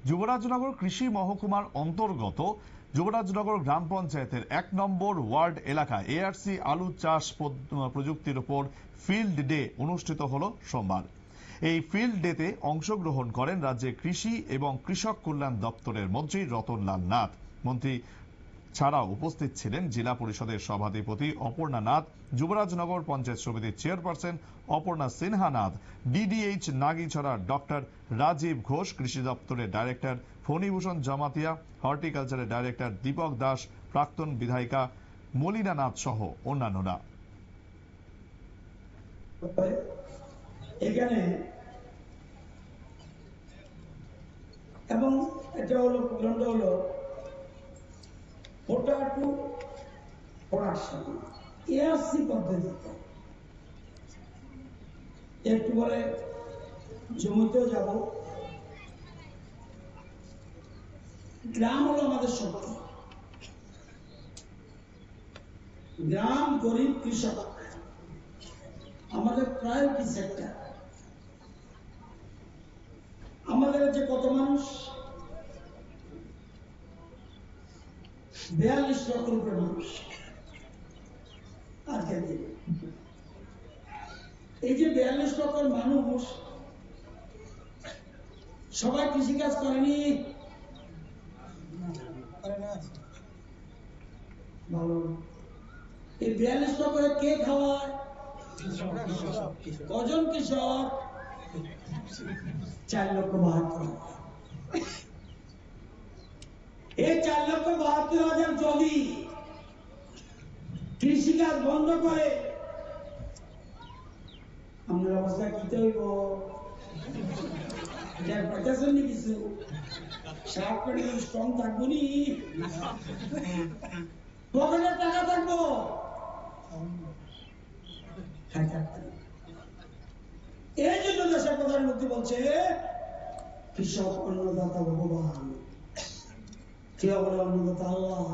যুবরাজনগর কৃষি মহকুমার অন্তর্গত যুবরাজনগর গ্রাম পঞ্চায়েতের ১ নম্বর ওয়ার্ড এলাকায় এআরসি আলু চাষ প্রযুক্তির উপর ফিল্ড ডে অনুষ্ঠিত হল সোমবার। এই ফিল্ড ডেতে অংশগ্রহণ করেন রাজ্যের কৃষি এবং কৃষক কল্যাণ দপ্তরের মন্ত্রী রতনলাল নাথ। মন্ত্রী ছাড়াও উপস্থিত ছিলেন জেলা পরিষদের সভাধিপতি অপর্ণা নাথ, যুবরাজনগর পঞ্চায়েত সমিতির chairperson Aparna Sinha Nath, DDH Nagichhara doctor Rajib Ghosh, কৃষি দপ্তরের ডাইরেক্টর ফণীভূষণ জমাতিয়া, হর্টিকালচারের ডাইরেক্টর দীপক দাস, প্রাক্তন বিধায়িকা মলিনা নাথ সহ অন্যান্যরা। এখানে এবং এটা হলো প্রোগ্রামটা হলো পোটাটো প্রোডাকশন এআরসি পদ্ধতিতে। একটু পরে জমিতেও যাব। গ্রাম হলো আমাদের শক্তি, গ্রাম গরিব কৃষক আমাদের প্রায়োরিটি সেক্টর। আমাদের যে কত মানুষ, 42 লক্ষের উপরে মানুষ আজকের দিনে। এই যে 42 লক্ষের মানুষ সবাই কৃষিকাজ করেনি, ভালো। এই 42 লক্ষের কে খাওয়ায়? কজন কৃষক? 4,72,000। এই 4,72,000 যদি কৃষিকাজ বন্ধ করে আমাদের অবস্থা কি হইব? কিছু স্ট্রং থাকবো নি, পকেটের টাকা থাকবো। এই জন্য দেশের প্রধানমন্ত্রী বলছে কৃষক অন্নদাতা ভগবান, কে বলে অন্নদাতা আল্লাহ।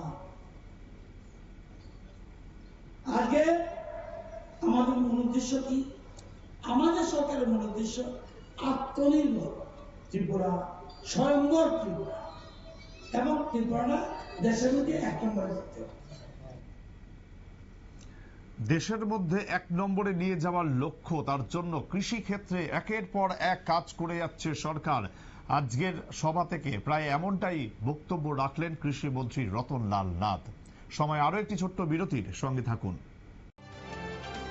আগে আমাদের মূল উদ্দেশ্য কি? আমাদের সরকারের মূল উদ্দেশ্য আত্মনির্ভর ত্রিপুরা, স্বয়ম্বর ত্রিপুরা, এবং ত্রিপুরা দেশের মধ্যে 1 নম্বরে যেতে হবে। দেশের মধ্যে 1 নম্বরে নিয়ে যাওয়ার লক্ষ্য, তার জন্য কৃষি ক্ষেত্রে একের পর এক কাজ করে যাচ্ছে সরকার। আজকের সভা থেকে প্রায় এমনটাই বক্তব্য রাখলেন কৃষি মন্ত্রী রতনলাল নাথ। সময় আরো একটি ছোট্ট বিরতির, সঙ্গে থাকুন।